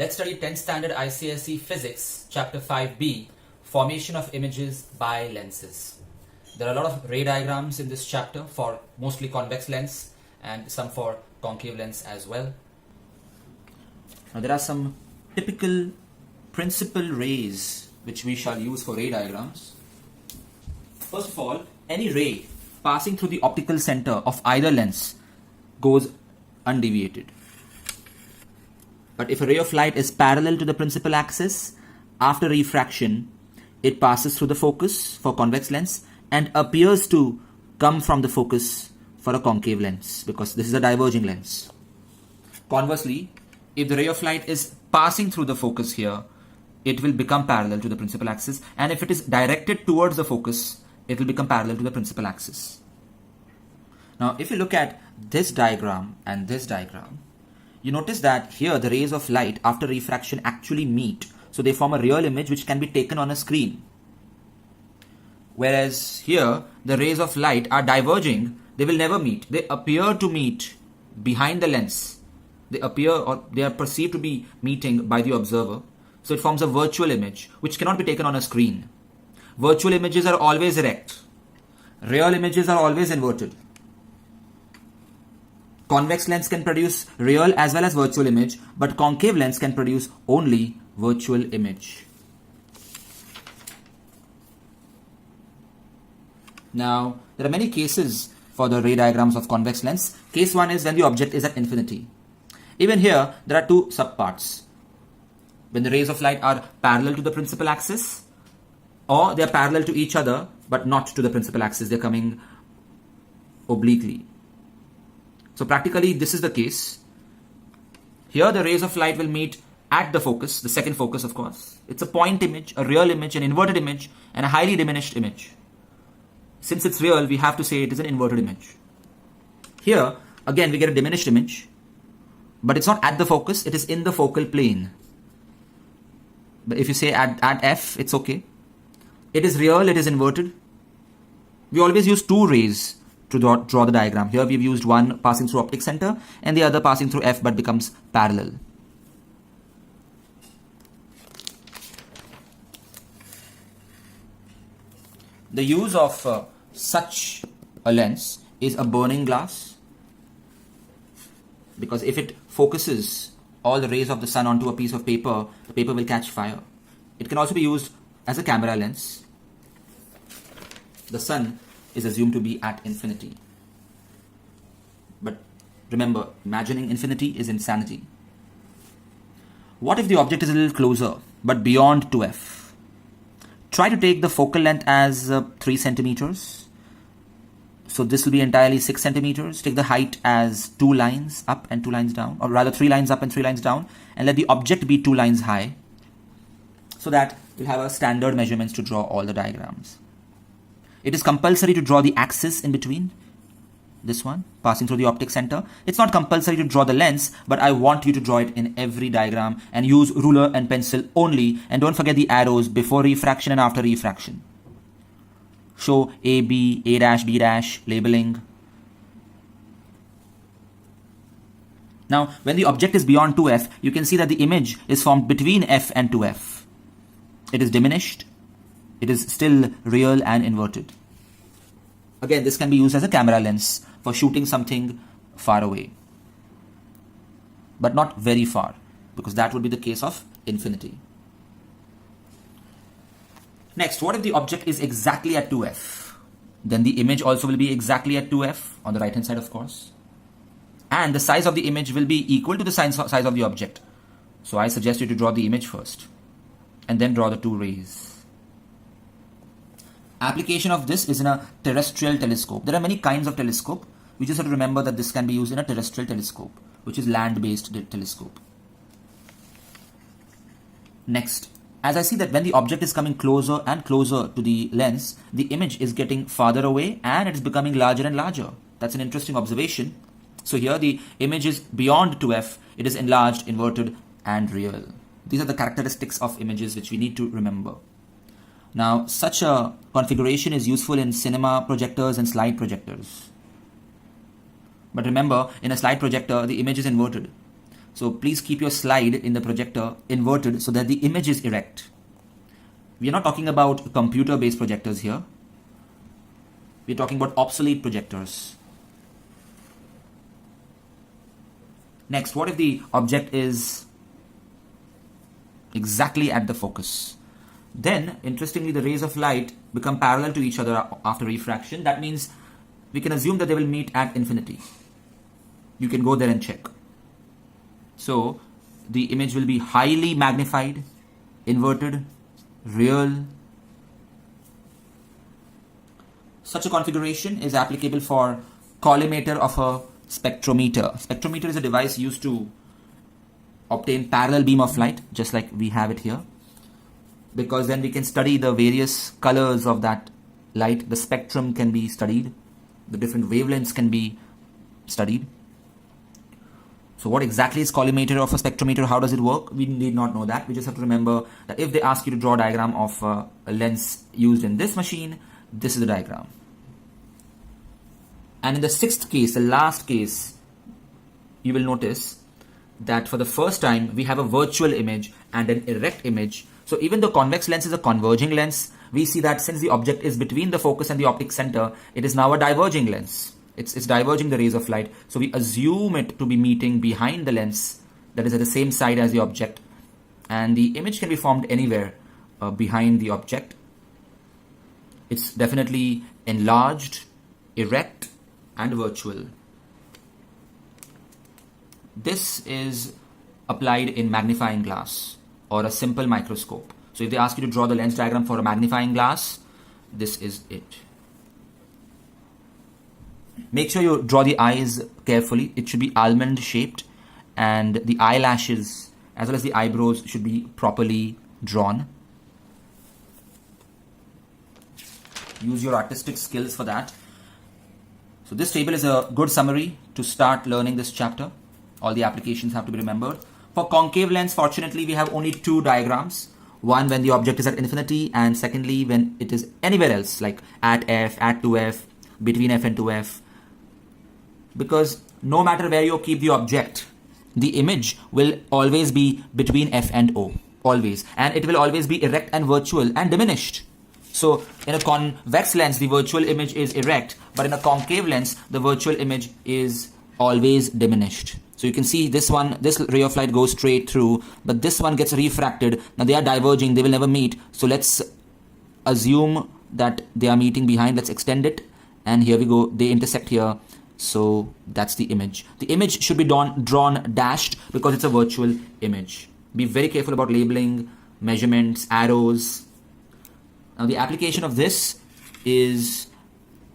Let's study 10th standard ICSE Physics, Chapter 5b, Formation of Images by Lenses. There are a lot of ray diagrams in this chapter for mostly convex lens and some for concave lens as well. Now there are some typical principal rays which we shall use for ray diagrams. First of all, any ray passing through the optical center of either lens goes undeviated. But if a ray of light is parallel to the principal axis, after refraction, it passes through the focus for convex lens and appears to come from the focus for a concave lens, because this is a diverging lens. Conversely, if the ray of light is passing through the focus here, it will become parallel to the principal axis, and if it is directed towards the focus, it will become parallel to the principal axis. Now, if you look at this diagram and this diagram, you notice that here the rays of light after refraction actually meet. So they form a real image which can be taken on a screen. Whereas here the rays of light are diverging, they will never meet. They appear to meet behind the lens. They appear, or they are perceived to be meeting by the observer. So it forms a virtual image which cannot be taken on a screen. Virtual images are always erect. Real images are always inverted. Convex lens can produce real as well as virtual image, but concave lens can produce only virtual image. Now, there are many cases for the ray diagrams of convex lens. Case 1 is when the object is at infinity. Even here, there are two subparts. When the rays of light are parallel to the principal axis, or they are parallel to each other, but not to the principal axis. They are coming obliquely. So practically this is the case. Here the rays of light will meet at the focus, the second focus of course. It's a point image, a real image, an inverted image, and a highly diminished image. Since it's real, we have to say it is an inverted image. Here, again we get a diminished image, but it's not at the focus, it is in the focal plane. But if you say at F, it's okay. It is real, it is inverted. We always use two rays to draw the diagram. Here we've used one passing through optic center and the other passing through F but becomes parallel. The use of such a lens is a burning glass, because if it focuses all the rays of the sun onto a piece of paper, the paper will catch fire. It can also be used as a camera lens. The sun is assumed to be at infinity. But remember, imagining infinity is insanity. What if the object is a little closer, but beyond 2f? Try to take the focal length as 3 centimeters. So this will be entirely 6 centimeters. Take the height as 2 lines up and 2 lines down, or rather 3 lines up and 3 lines down, and let the object be 2 lines high, so that you'll have a standard measurements to draw all the diagrams. It is compulsory to draw the axis in between, this one, passing through the optic center. It's not compulsory to draw the lens, but I want you to draw it in every diagram and use ruler and pencil only, and don't forget the arrows before refraction and after refraction. Show A, B, A dash, B dash, labeling. Now, when the object is beyond 2f, you can see that the image is formed between f and 2f. It is diminished. It is still real and inverted. Again, this can be used as a camera lens for shooting something far away, but not very far, because that would be the case of infinity. Next, what if the object is exactly at 2f? Then the image also will be exactly at 2f, on the right hand side of course. And the size of the image will be equal to the size of the object. So I suggest you to draw the image first, and then draw the two rays. Application of this is in a terrestrial telescope. There are many kinds of telescope. We just have to remember that this can be used in a terrestrial telescope, which is land-based telescope. Next, as I see that when the object is coming closer and closer to the lens, the image is getting farther away and it is becoming larger and larger. That's an interesting observation. So here the image is beyond 2f, it is enlarged, inverted, and real. These are the characteristics of images which we need to remember. Now, such a configuration is useful in cinema projectors and slide projectors. But remember, in a slide projector, the image is inverted. So please keep your slide in the projector inverted so that the image is erect. We are not talking about computer-based projectors here. We are talking about obsolete projectors. Next, what if the object is exactly at the focus? Then, interestingly, the rays of light become parallel to each other after refraction. That means we can assume that they will meet at infinity. You can go there and check. So, the image will be highly magnified, inverted, real. Such a configuration is applicable for collimator of a spectrometer. Spectrometer is a device used to obtain parallel beam of light, just like we have it here, because then we can study the various colors of that light. The spectrum can be studied, the different wavelengths can be studied. So what exactly is collimator of a spectrometer? How does it work? We need not know that. We just have to remember that if they ask you to draw a diagram of a lens used in this machine, this is the diagram. And in the sixth case, the last case, you will notice that for the first time we have a virtual image and an erect image. So even though convex lens is a converging lens, we see that since the object is between the focus and the optic center, it is now a diverging lens. It's diverging the rays of light. So we assume it to be meeting behind the lens, that is at the same side as the object. And the image can be formed anywhere behind the object. It's definitely enlarged, erect, and virtual. This is applied in magnifying glass or a simple microscope. So if they ask you to draw the lens diagram for a magnifying glass, this is it. Make sure you draw the eyes carefully. It should be almond shaped, and the eyelashes as well as the eyebrows should be properly drawn. Use your artistic skills for that. So this table is a good summary to start learning this chapter. All the applications have to be remembered. For concave lens, fortunately, we have only two diagrams. One when the object is at infinity, and secondly when it is anywhere else, like at f, at 2f, between f and 2f. Because no matter where you keep the object, the image will always be between f and o, always. And it will always be erect and virtual and diminished. So in a convex lens, the virtual image is erect, but in a concave lens, the virtual image is always diminished. So you can see this one, this ray of light goes straight through, but this one gets refracted. Now they are diverging, they will never meet. So let's assume that they are meeting behind. Let's extend it. And here we go, they intersect here. So that's the image. The image should be drawn dashed because it's a virtual image. Be very careful about labeling, measurements, arrows. Now the application of this is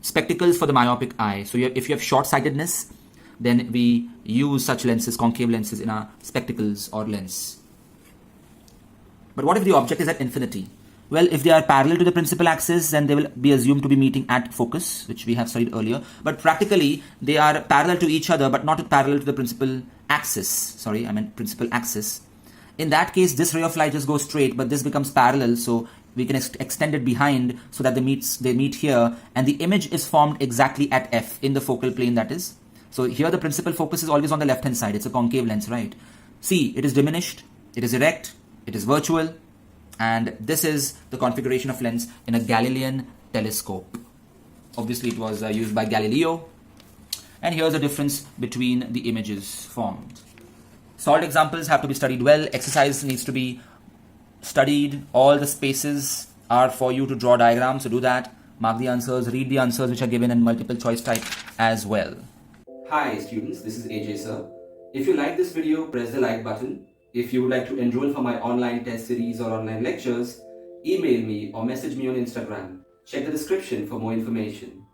spectacles for the myopic eye. So if you have short-sightedness, then we use such lenses, concave lenses, in our spectacles or lens. But what if the object is at infinity? Well, if they are parallel to the principal axis, then they will be assumed to be meeting at focus, which we have studied earlier. But practically, they are parallel to each other, but not parallel to the principal axis. Sorry, I meant principal axis. In that case, this ray of light just goes straight, but this becomes parallel, so we can extend it behind so that they meet here, and the image is formed exactly at f, in the focal plane, that is. So here the principal focus is always on the left hand side. It's a concave lens, right? See, it is diminished, it is erect, it is virtual, and this is the configuration of lens in a Galilean telescope. Obviously it was used by Galileo, and here's the difference between the images formed. Solved examples have to be studied well. Exercise needs to be studied. All the spaces are for you to draw diagrams, so do that. Mark the answers, read the answers which are given in multiple choice type as well. Hi students, this is AJ sir. If you like this video, press the like button. If you would like to enroll for my online test series or online lectures, email me or message me on Instagram. Check the description for more information.